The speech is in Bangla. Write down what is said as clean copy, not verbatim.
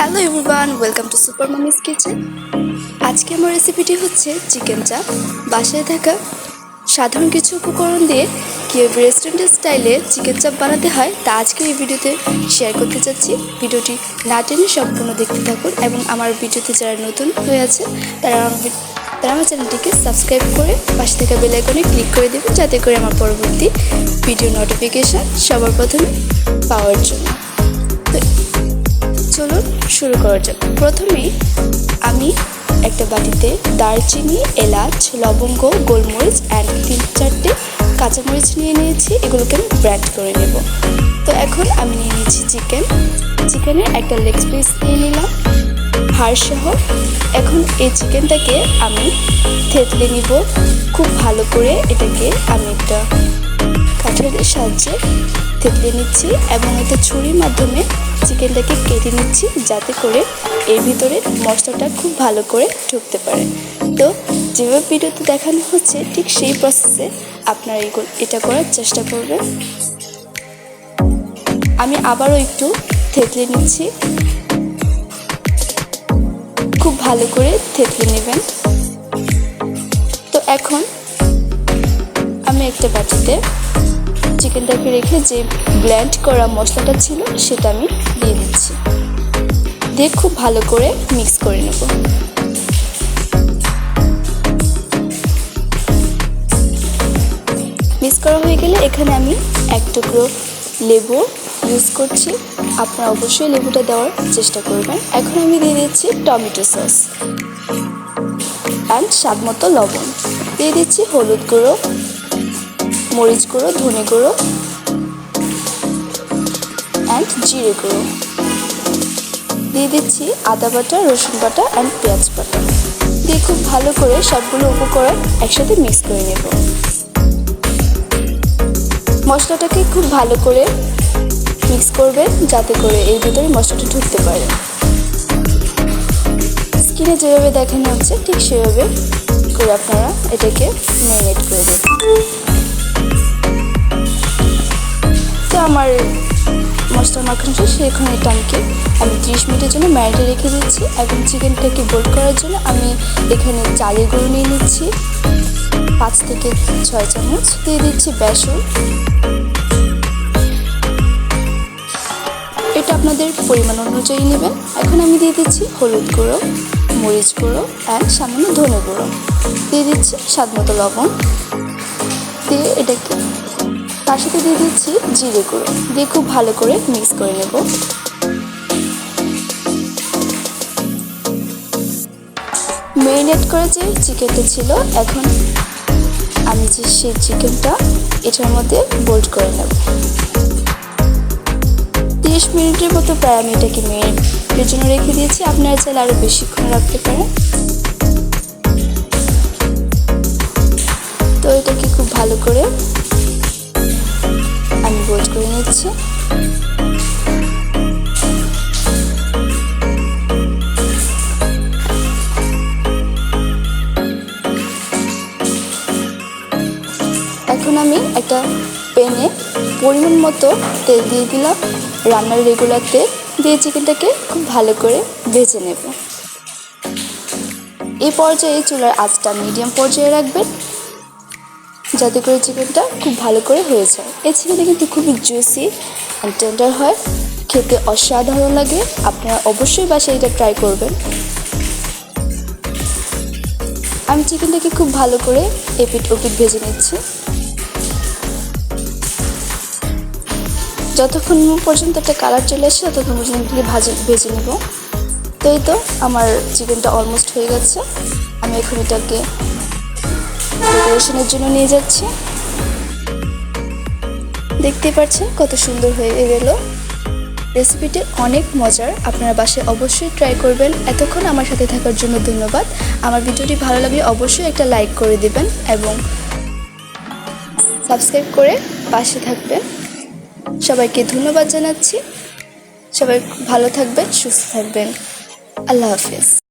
Hello everyone, welcome to super মামিস kitchen. আজকে আমার রেসিপিটি হচ্ছে চিকেন চাপ। বাসায় থাকা সাধারণ কিছু উপকরণ দিয়ে কীভাবে রেস্টুরেন্টের স্টাইলে চিকেন চাপ বানাতে হয় তা আজকে এই ভিডিওতে শেয়ার করতে চাচ্ছি। ভিডিওটি না টেনে সম্পূর্ণ দেখতে থাকুন এবং আমার ভিডিওতে যারা নতুন হয়ে আছে তারা আমার চ্যানেলটিকে সাবস্ক্রাইব করে পাশে থাকা বেল আইকনে ক্লিক করে দেবেন, যাতে করে আমার পরবর্তী ভিডিও নোটিফিকেশান সবার প্রথমে পাওয়ার জন্য। তো চলুন শুরু করা যাক। প্রথমে আমি একটা বাটিতে দারচিনি, এলাচ, লবঙ্গ, গোলমরিচ অ্যান্ড 3-4টে কাঁচামরিচ নিয়ে নিয়েছি। এগুলোকে আমি ব্র্যান্ড করে নেব। তো এখন আমি নিয়ে নিয়েছি চিকেনের একটা লেগ পিস নিয়ে নিলাম হাড়সহ। এখন এই চিকেনটাকে আমি থেতলে নিব খুব ভালো করে। এটাকে আমি একটা কাঠের সাহায্যে থেতলে নিচ্ছি এবং একটা ছুরির মাধ্যমে চিকেনটাকে কেটে নিচ্ছি, যাতে করে এর ভিতরে মশলাটা খুব ভালো করে ঢুকতে পারে। তো যেভাবে ভিডিওতে দেখানো হচ্ছে ঠিক সেই প্রসেসে আপনারা এটা করার চেষ্টা করবেন। আমি আবারও একটু থেতলে নিচ্ছি, খুব ভালো করে থেতলে নেবেন। তো এখন আমি একটা বাটিতে চিকেনটাকে রেখে যে ব্লেন্ড করা মশলাটা ছিল সেটা আমি দিয়ে দিচ্ছি, দিয়ে খুব ভালো করে মিক্স করে নেব। মিক্স করা হয়ে গেলে এখানে আমি এক টুকরো লেবু ইউজ করছি। আপনারা অবশ্যই লেবুটা দেওয়ার চেষ্টা করবেন। এখন আমি দিয়ে দিচ্ছি টমেটো সস অ্যান্ড স্বাদ মতো লবণ। দিয়ে দিচ্ছি হলুদ গুঁড়ো, মরিচ গুঁড়ো, ধনে গুঁড়ো অ্যান্ড জিরে গুঁড়ো। দিয়ে দিচ্ছি আদা বাটা, রসুন বাটা অ্যান্ড পেঁয়াজ বাটা। দিয়ে খুব ভালো করে সবগুলো উপকরণ একসাথে মিক্স করে নেব। মশলাটাকে খুব ভালো করে মিক্স করবেন, যাতে করে এর ভিতরে মশলাটা ঢুকতে পারে। স্ক্রিনে যেভাবে দেখানো হচ্ছে ঠিক সেভাবে করে আপনারা এটাকে ম্যারিনেট করে দেবেন। তো আমার মশলা মাখানো শেষ। এখন এটাকে আমি 30 মিনিটের জন্য ম্যারিনেটে রেখে দিচ্ছি এবং চিকেনটাকে বোল্ড করার জন্য আমি এখানে চালের গুঁড়ো নিয়ে নিচ্ছি 5 থেকে 6 চামচ। দিয়ে দিচ্ছি বেসন, এটা আপনাদের পরিমাণ অনুযায়ী নেবেন। এখন আমি দিয়ে দিচ্ছি হলুদ গুঁড়ো, মরিচ গুঁড়ো অ্যান্ড সামান্য ধনে গুঁড়ো। দিয়ে দিচ্ছি স্বাদ মতো লবণ। দিয়ে এটাকে তার সাথে দিয়ে দিচ্ছি জিরে গুঁড়ো। দিয়ে খুব ভালো করে মিক্স করে নেব। ম্যারিনেট করে যে চিকেনটা ছিল, এখন আমি যে সেই চিকেনটা এটার মধ্যে বোল্ড করে নেব। 30 মিনিটের মতো প্রায় আমি এটাকে ম্যারিনেটের জন্য রেখে দিয়েছি। আপনারা চাইলে আরও বেশিক্ষণ রাখতে পারেন। তো এটাকে খুব ভালো করে আমি বোল্ড করে নিচ্ছি। এখন আমি একটা প্যানে পরিমাণ মতো তেল দিয়ে দিলাম, রান্নার রেগুলার তেল দিয়ে চিকেনটাকে খুব ভালো করে ভেজে নেব। এই পর্যায়ে চুলার আঁচটা মিডিয়াম পর্যায়ে রাখবেন, যাতে করে চিকেনটা খুব ভালো করে হয়ে যায়। এই চিকেনটা কিন্তু খুবই জুসি অ্যান্ড টেন্ডার হয়, খেতে অসাধারণ লাগে। আপনারা অবশ্যই বাসায় এটা ট্রাই করবেন। আমি চিকেনটাকে খুব ভালো করে এপিট ওপিট ভেজে নিচ্ছি, যতক্ষণ পর্যন্ত একটা কালার চলে আসে ততক্ষণ পর্যন্ত ভেজে নেব। তো এই তো আমার চিকেনটা অলমোস্ট হয়ে গেছে। আমি এখন এটাকে ডেকোরেশনের জন্য নিয়ে যাচ্ছি। দেখতে পাচ্ছেন কত সুন্দর হয়ে গেল। রেসিপিটি অনেক মজার, আপনারা বাসায় অবশ্যই ট্রাই করবেন। এতক্ষণ আমার সাথে থাকার জন্য ধন্যবাদ। আমার ভিডিওটি ভালো লাগলে অবশ্যই একটা লাইক করে দেবেন এবং সাবস্ক্রাইব করে পাশে থাকবেন। সবাইকে ধন্যবাদ জানাচ্ছি। সবাই ভালো থাকবেন, সুস্থ থাকবেন। আল্লাহ হাফেজ।